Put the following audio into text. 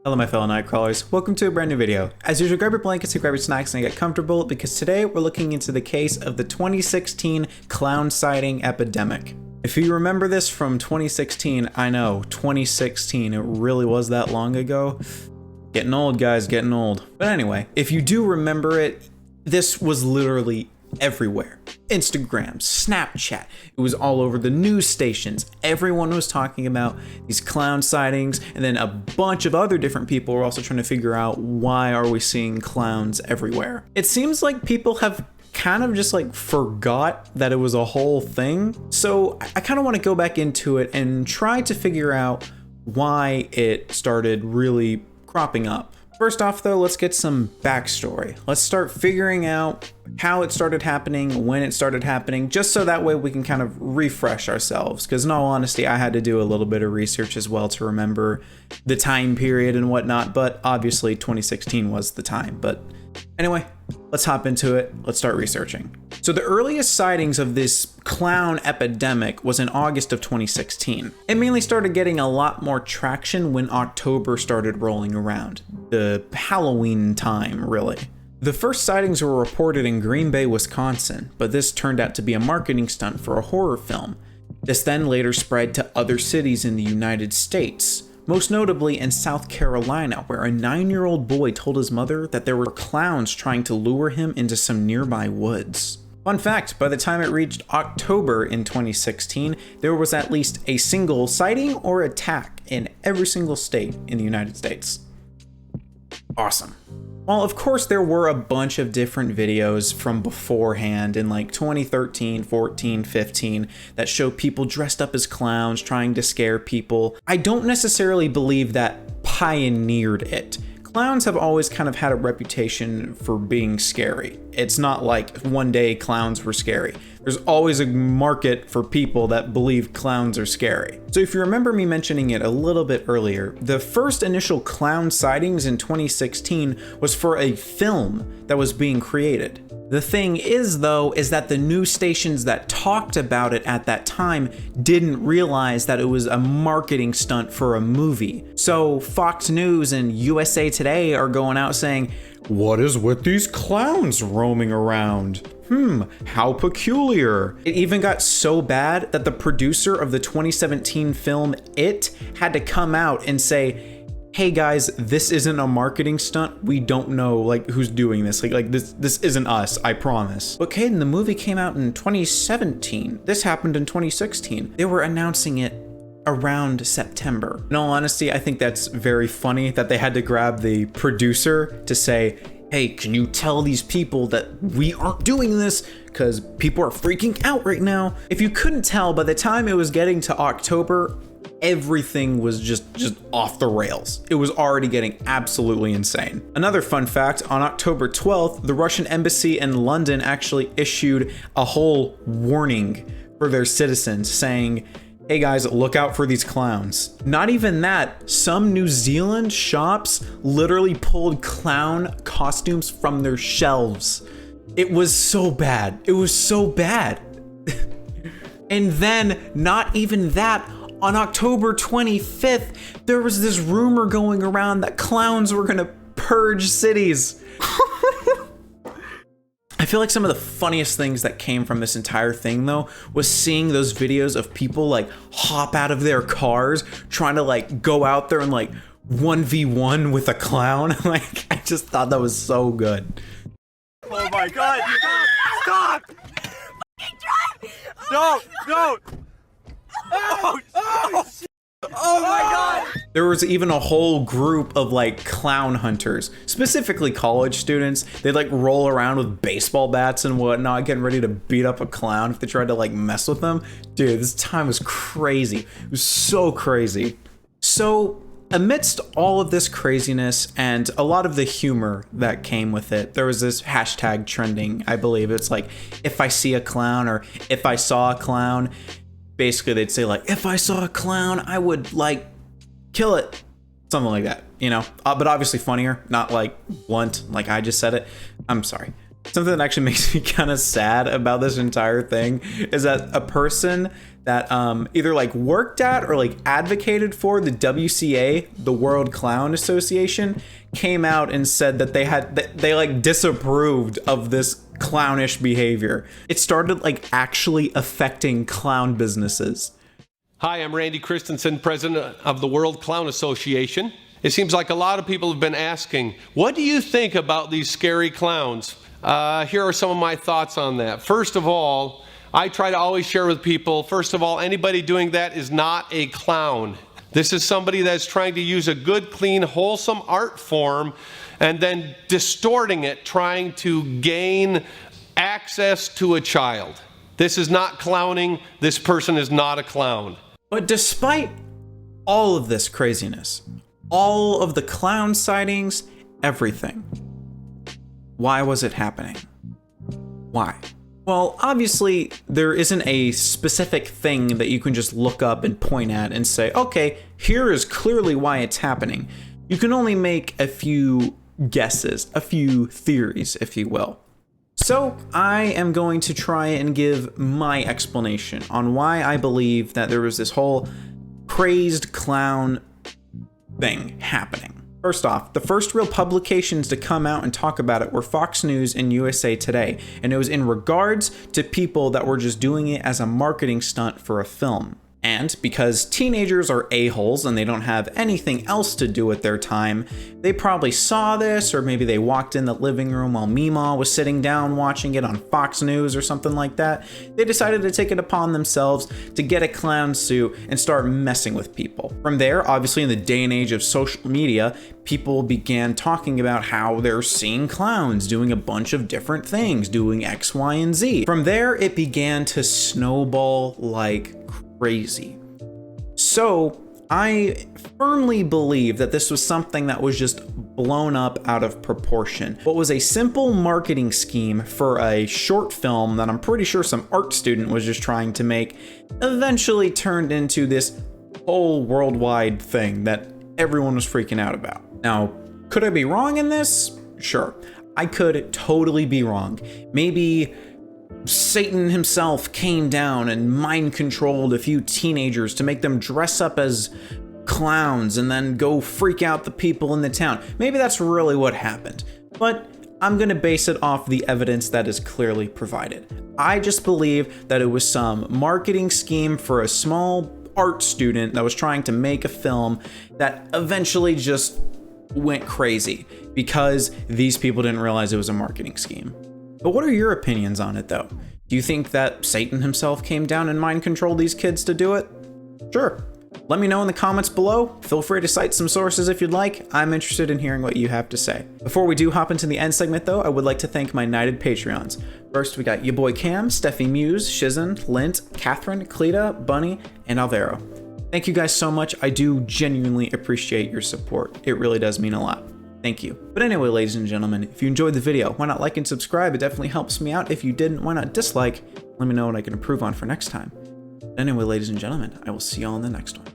Hello my fellow nightcrawlers, welcome to a brand new video. As usual, grab your blankets and grab your snacks and get comfortable because today we're looking into the case of the 2016 clown sighting epidemic. If you remember this from 2016, I know, 2016, it really was that long ago. Getting old, guys, getting old. But anyway, if you do remember it, this was literally everywhere. Instagram, Snapchat, it was all over the news stations. Everyone was talking about these clown sightings, and then a bunch of other different people were also trying to figure out why are we seeing clowns everywhere. It seems like people have kind of just like forgot that it was a whole thing. So I kind of want to go back into it and try to figure out why it started really cropping up. First off though, let's get some backstory. Let's start figuring out how it started happening, when it started happening, just so that way we can kind of refresh ourselves. Because in all honesty, I had to do a little bit of research as well to remember the time period and whatnot, but obviously 2016 was the time. But anyway, let's hop into it. Let's start researching. So the earliest sightings of this clown epidemic was in August of 2016. It mainly started getting a lot more traction when October started rolling around, the Halloween time, really. The first sightings were reported in Green Bay, Wisconsin, but this turned out to be a marketing stunt for a horror film. This then later spread to other cities in the United States, most notably in South Carolina, where a 9-year-old boy told his mother that there were clowns trying to lure him into some nearby woods. Fun fact, by the time it reached October in 2016, there was at least a single sighting or attack in every single state in the United States. Awesome. Well, of course, there were a bunch of different videos from beforehand in like 2013, 14, 15 that show people dressed up as clowns trying to scare people. I don't necessarily believe that pioneered it. Clowns have always kind of had a reputation for being scary. It's not like one day clowns were scary. There's always a market for people that believe clowns are scary. So if you remember me mentioning it a little bit earlier, the first initial clown sightings in 2016 was for a film that was being created. The thing is though, is that the news stations that talked about it at that time didn't realize that it was a marketing stunt for a movie. So Fox News and USA Today are going out saying, "What is with these clowns roaming around? How peculiar." It even got so bad that the producer of the 2017 film It had to come out and say, "Hey guys, this isn't a marketing stunt. We don't know like who's doing this. Like this isn't us, I promise." But Caden, the movie came out in 2017. This happened in 2016. They were announcing it around September. In all honesty, I think that's very funny that they had to grab the producer to say, "Hey, can you tell these people that we aren't doing this? Because people are freaking out right now." If you couldn't tell, by the time it was getting to October, everything was just off the rails. It was already getting absolutely insane. Another fun fact, on October 12th, the Russian embassy in London actually issued a whole warning for their citizens saying, "Hey guys, look out for these clowns." Not even that, some New Zealand shops literally pulled clown costumes from their shelves. It was so bad. It was so bad. And then, not even that, on October 25th, there was this rumor going around that clowns were gonna purge cities. I feel like some of the funniest things that came from this entire thing though was seeing those videos of people like hop out of their cars trying to like go out there and like 1v1 with a clown. Like, I just thought that was so good. Oh my god! Stop! No! No! Oh! Oh! Oh my god! There was even a whole group of like clown hunters, specifically college students. They'd like roll around with baseball bats and whatnot, getting ready to beat up a clown if they tried to like mess with them. Dude, this time was crazy. It was so crazy. So amidst all of this craziness and a lot of the humor that came with it, there was this hashtag trending, I believe. It's like, if I see a clown or if I saw a clown. Basically, they'd say like, if I saw a clown, I would like kill it. Something like that, you know? But obviously funnier, not like blunt, like I just said it. I'm sorry. Something that actually makes me kind of sad about this entire thing is that a person that either like worked at or like advocated for the WCA, the World Clown Association, came out and said that they like disapproved of this clownish behavior. It started like actually affecting clown businesses. Hi, I'm Randy Christensen, president of the World Clown Association. It seems like a lot of people have been asking, what do you think about these scary clowns? Here are some of my thoughts on that. First of all, I try to always share with people, first of all, anybody doing that is not a clown. This is somebody that's trying to use a good, clean, wholesome art form and then distorting it, trying to gain access to a child. This is not clowning. This person is not a clown. But despite all of this craziness, all of the clown sightings, everything, why was it happening? Why? Well, obviously, there isn't a specific thing that you can just look up and point at and say, okay, here is clearly why it's happening. You can only make a few guesses, a few theories, if you will. So I am going to try and give my explanation on why I believe that there was this whole crazed clown thing happening. First off, the first real publications to come out and talk about it were Fox News and USA Today, and it was in regards to people that were just doing it as a marketing stunt for a film. And because teenagers are a-holes and they don't have anything else to do with their time, they probably saw this, or maybe they walked in the living room while Meemaw was sitting down watching it on Fox News or something like that. They decided to take it upon themselves to get a clown suit and start messing with people. From there, obviously in the day and age of social media, people began talking about how they're seeing clowns doing a bunch of different things, doing X, Y, and Z. From there, it began to snowball like crazy. So I firmly believe that this was something that was just blown up out of proportion. What was a simple marketing scheme for a short film that I'm pretty sure some art student was just trying to make eventually turned into this whole worldwide thing that everyone was freaking out about. Now, could I be wrong in this? Sure. I could totally be wrong. Maybe Satan himself came down and mind controlled a few teenagers to make them dress up as clowns and then go freak out the people in the town. Maybe that's really what happened, but I'm gonna base it off the evidence that is clearly provided. I just believe that it was some marketing scheme for a small art student that was trying to make a film that eventually just went crazy because these people didn't realize it was a marketing scheme. But what are your opinions on it though? Do you think that Satan himself came down and mind controlled these kids to do it? Sure. Let me know in the comments below. Feel free to cite some sources if you'd like. I'm interested in hearing what you have to say. Before we do hop into the end segment though, I would like to thank my knighted Patreons. First, we got your boy Cam, Steffi Muse, Shizen, Lint, Catherine, Cleta, Bunny, and Alvaro. Thank you guys so much. I do genuinely appreciate your support. It really does mean a lot. Thank you. But anyway, ladies and gentlemen, if you enjoyed the video, why not like and subscribe? It definitely helps me out. If you didn't, why not dislike? Let me know what I can improve on for next time. But anyway, ladies and gentlemen, I will see y'all in the next one.